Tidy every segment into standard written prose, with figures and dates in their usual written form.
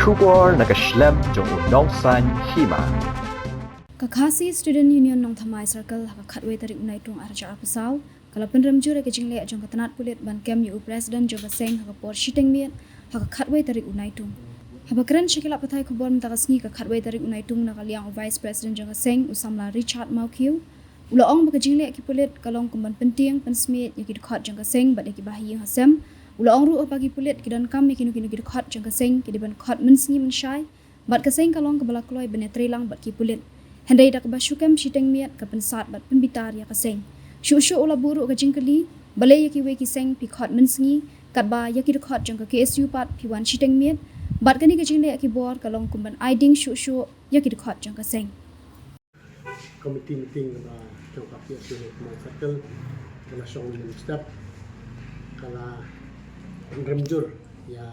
Shubor nakaslem jong unongsan hima. Kakasi Student Union Nong Thamai Circle haka khatwe tarik unai tung arja apasau kala penram jure ke jingle jong katanat pulit ban kem yu president jong seng haka por shiteng miet haka khatwe tarik unai tung haba keren shikila pathai khobor mtagasni ka khatwe tarik unai tung nakaliang vice president jong seng usamla Richard Maukiu ulaong baka jingle ki pulit kalong kumban penting pensmiet yakid khat jong seng bad ki bahi hasem ulaong ru pagi pulit kidan kam yakinu kinu kid khat jong seng kidiban khat mensngi menshai bad kaseng kalong kabala kloi benetrilang bad ki pulit Hendai dak bashukem shiteng miat ka pensat bat pembitar ya kaseng. Shushu ula buru ka jingkali balai yaki we ki seng pi khot mensngi kat ba yaki de khot jang ka KSU pat pi wan shiteng miat bat kani ka jingle yaki bor ka long kumban aiding shushu yaki de khot jang ka seng. Committee meeting ba jong ka KSU ma circle kala song min step kala remjur ya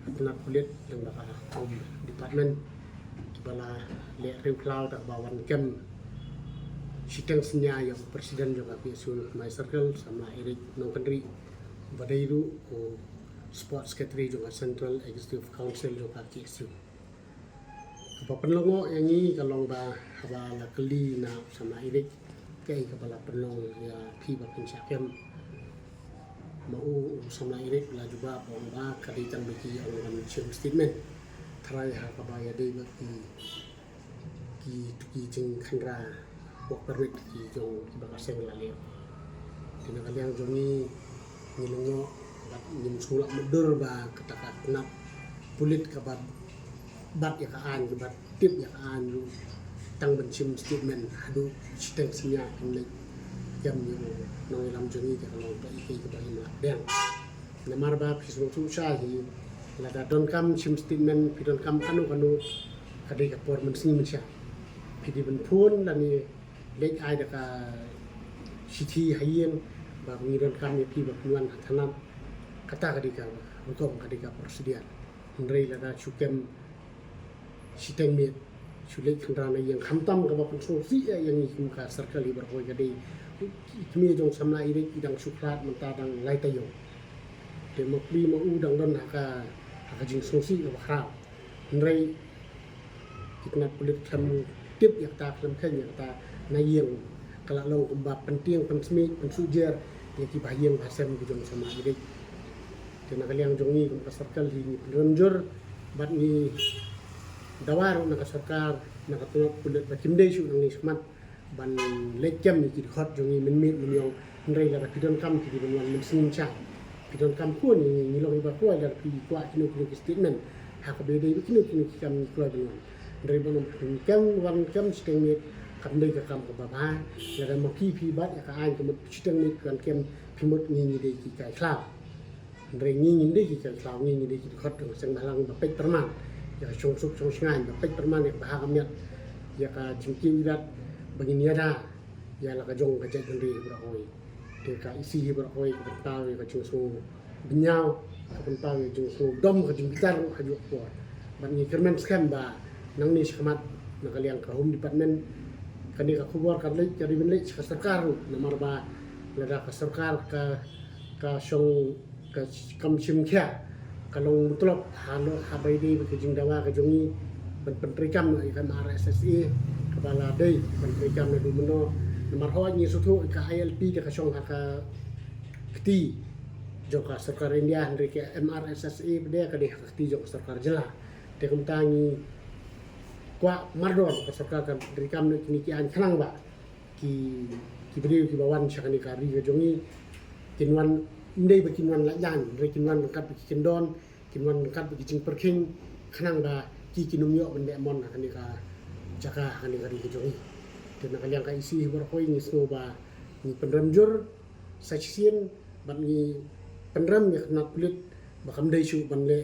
atnak kulit yang baka home department bala le rew cloud tak bawan kem siteng senya yang presiden juga PSU my circle sama Eric Nongkandri badairu ko sports secretary juga central executive council juga PSU apa penlongo yang ni kalong ba haba la keli na sama Eric kai kepala penlong ya pi ba pencakem mau sama Eric la juga ba kali tang bagi orang statement try ha kabaya dei ki jing khandra work permit ki jong bakaseng la le dina kaliang jongi nilungo bat nim sulak medur ba katakat nap pulit ka bat ya kaan ke bat tip ya kaan lu tang bencim statement hadu siteng sinya kemle jam yo nong lam jongi ka kalau ba iki ka ba ina deng namar ba pisung su sha hi lada don kam sim statement pidon kam kanu kadai ka por mensni mensya pidi ben phun lani lek ai da ka sithi hayen ba ngi don kam ni pi ba puan thanam kata kadai ka hukum kadai ka persediaan ndrei lada chukem siteng mi chulek khandana yang khamtam ka ba punso si yang ni ka circle ber hoi kadai kimi jong samla ire idang sukrat mentadang lai tayo demokli ma udang don ka jing songsi ka khrap ndrei kitna pulit kham tip yak ta kham khen yak ta nayeng kala long ba penting pensmi pensujer yaki bayeng hasem ki jong sama ide tena kaliang jongi ka circle hi renjur bat ni dawar na ka sarkar na ka tunok pulit ba kimde shu nang ni smat ban lekem ni ki khot jongi min yong ndrei la pidon kam ki ban wan min sing cha pidon kam ko ni long ba ko la pi kwa kinu statement ha ka be de kinu kam ko ban dari bang kam wan kam siteng mi kam dei ka kam ko baba ya da moki pi bat ya ka ai ko siteng mi kan kem pi mot ni dei ki kai klau dari ni dei ki kai klau ni dei ki khot ko sang halang ba pek perman ya ka chong suk chong ngai ba pek perman ya ba ha kam ya ka jingki wirat bagi ni ada ya la ka jong ka jai dei bra hoi de ka isi bra hoi ka taw ya ka chung su binyau ka taw ya chung su dom ka jing bitar ka ju ko ban ni kermen scam ba nang ni sekamat nakaliang ka home department kani ka khubor ka le jadi ben le ka sarkar namar ba lada ka sarkar ka song ka kam sim kya kalong mutlak halo habai di ke jingdawa ka jongi ban pentrikam ka RSSE ka bala dei pentrikam na dumno namar ho ni sutu ka ILP ka song ka kti joka sarkar India ndri ke MRSSE bede ka di kti joka sarkar jela te kumtangi kwa mardor ka sarkar kan dari kam ni ki an khanang ba ki beriu ki bawan sakani kari ga jongi kinwan ndei ba kinwan la jan re kinwan kat ki kindon kinwan kat ki jing perking khanang ba ki kinum yo bende mon kan ka jaka kan kari ga jongi ten kaliang ka isi ber hoi ni sno ba ni penramjur saksien ban ni penram ni nak kulit ba kam dei shu ban le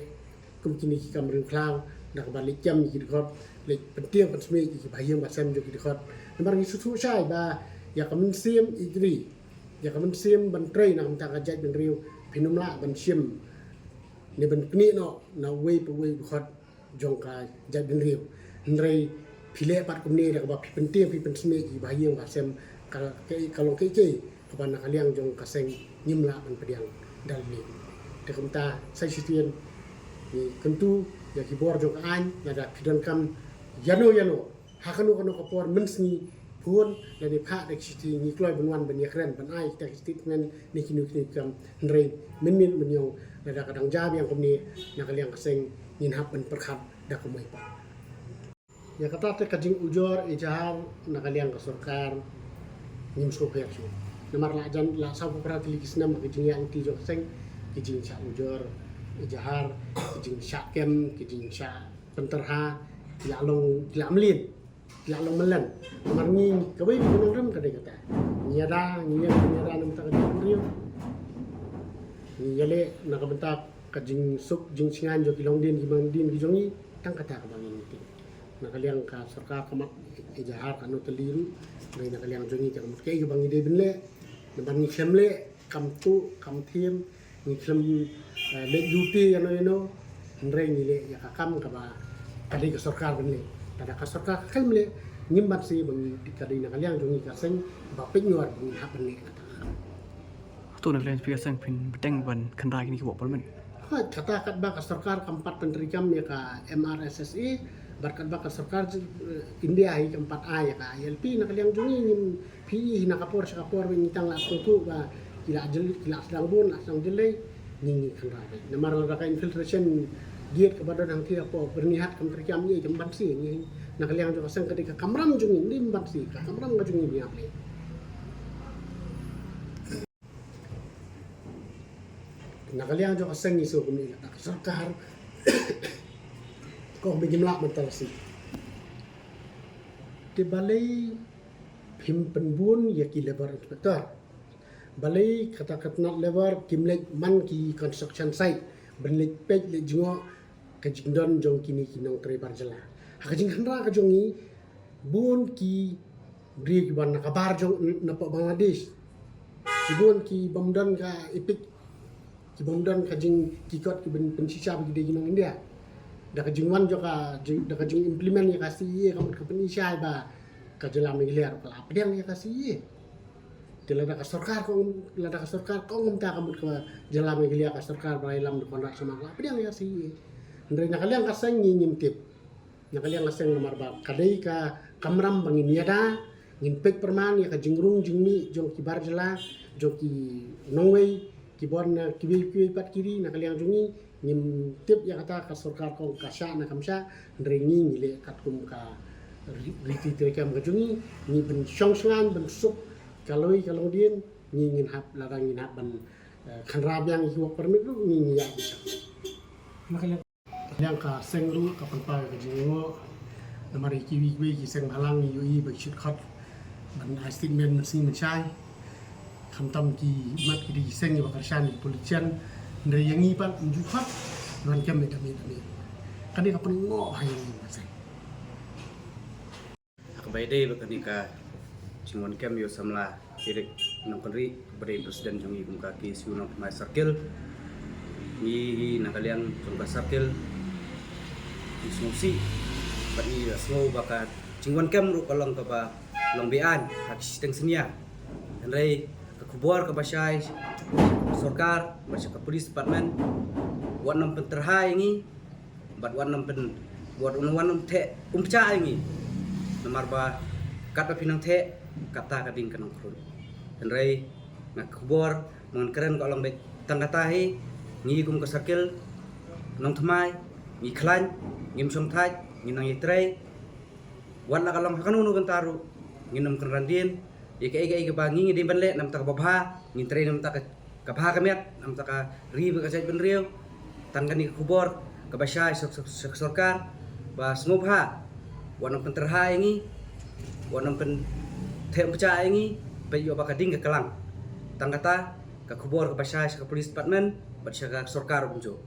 kum kini ki kam ring klau dak ba le jam ki dikot le penting pensmi ki bayang ba sem jo ki dikot namar ni susu sai ba ya kamen sim igri ya kamen sim ban trei na ta ka jai ben riu pinum la ban sim ne ban kni no na we pa we khot jong ka jai ben riu ndrei phile pat kum ne dak ba penting pi pensmi ki bayang ba sem kalau ke ka ban na kaliang jong ka seng nyim la ban pediang dal ni te kum ta sai sitien ni kentu ya kibor jong an ada kidan kam yano hakanu kanu kapor mensni pun dan ni pak dek siti ni kloi benwan ben yakren ben ai dek siti ngan ni kinu kam nrei min menyong ada kadang jab yang komni nak liang keseng ngin hap ben perkhat dak komai pa ya kata te kajing ujor ijahar nak liang ke sarkar nim so per su namar la jan la sa ko prat li kisna ma kajing yang ti jo seng kajing sa ujor ijahar kajing sya kem kajing sya penterha ya long ya mlin ya long melan marni kawai binong ram kadai kata nyada nam ta kajing riu ni yale nak bentak kajing sup jing singan jo kilong din gimang din gijongi tang kata ka bangin ti nak liang ka sarkar kamat ijahar kanu teliru ngai nak liang jongi ka mut kai bangi de benle ban ni klemle kam tu kam thiem ni klem le duty ano nrei ni le ya ka kam ka ba kali ka sarkar benle tada ka sarkar klemle ngimbat si bangi kadai nak liang jongi ka seng ba penyuar bangi hap benle kata tu nak lihat pihak sang pin beteng ban kenrai ni kuat parlimen. Kata kat bak sarkar keempat penterikam ya ka MRSSI berkat bak sarkar India hi keempat A ya ka ILP nak liang jungi nim PI nak kapor ni tang la tu ba kila sedang bun sedang jelai ni kenrai namar la ka infiltration giat kepada nang ti apa bernihat penterikam ni keempat si ni nak liang jo sang ketika kamram jungi ni empat si ka kamram ka jungi ni apa nakaliang jo kaseng isu kami kata sarkar kau begimlah mentalasi di balai pim penbun ya ki lebar inspector balai kata katnat lebar kimlek man ki construction site benlek pej le jingo kajingdon jong kini kinong trebar jela hakajing handra ka jongi bun ki bri ban nakabar jong napa Bangladesh bun ki bamdan ka ipik kibongdan kajing kikot ki pensisa bagi de ginong India da kajing wan jo ka da kajing implement ya kasi ye kamu ka penisha ba ka jelam ni ler ka apdeng ya kasi ye tela da ka sarkar ko ngumta kamu ka jelam ni ler ka sarkar ba ilam kontrak sama ka apdeng ya kasi ye ndre na kaliang ka sang ni nyimtip na kaliang ka sang nomor ba kadai ka kamram bangin yada ngimpek perman ya ka jingrung jingmi jong kibar jela jong ki nongwei kibon na kiwi pat kiri nak liang jungi nim tip ya kata ka sarkar ko kasya na kamsya ndrengi ngile kat kum ka riti tekam ka jungi ni ben songsangan ben sup kaloi din ni ngin hap larang ngin hap ban khanrab yang hiwak permit lu ni ya bisa makanya yang ka sengru ka panpa ka jingo namari kiwi ki seng halang yui ba shit khat ban statement mesin mencai khamtam ki mat ki di seng ba karshan politician ndre yangi pan njukhat ran kem eta mi kani ka pengo hai ni masai akbaide bakani ka chingon kem yo samla kirek nang kanri bari presiden jongi kumka ki siunang mai circle ni nakaliang jongka circle isusi bani asmo bakat chingon kem ru kalong ka ba long bean hak sisteng senia ndre kubor ke basyai sarkar basya ke polis department buat nam penterha ini buat wanam pen buat wanam the umca ini namar ba kat pinang the kata kading kanang krun enrai nak kubor mon keren ko lang bek tangatahi ngi kum ka sakil nong thmai ngi khlan ngim som thai ngi nang yitrei wan la kalang kanunu gantaru ngi nam kanrandin ika bangi di banle nam tak babha ni tre nam tak kabha kamet nam tak ri ba kasai ben riu tan kan ni kubor ka basya sarkar ba smobha wanam penterha ingi wanam pen them pecah ingi pe yo ba kading ka kalang tang kata ka kubor ka basya ka police department ba sarkar bunjo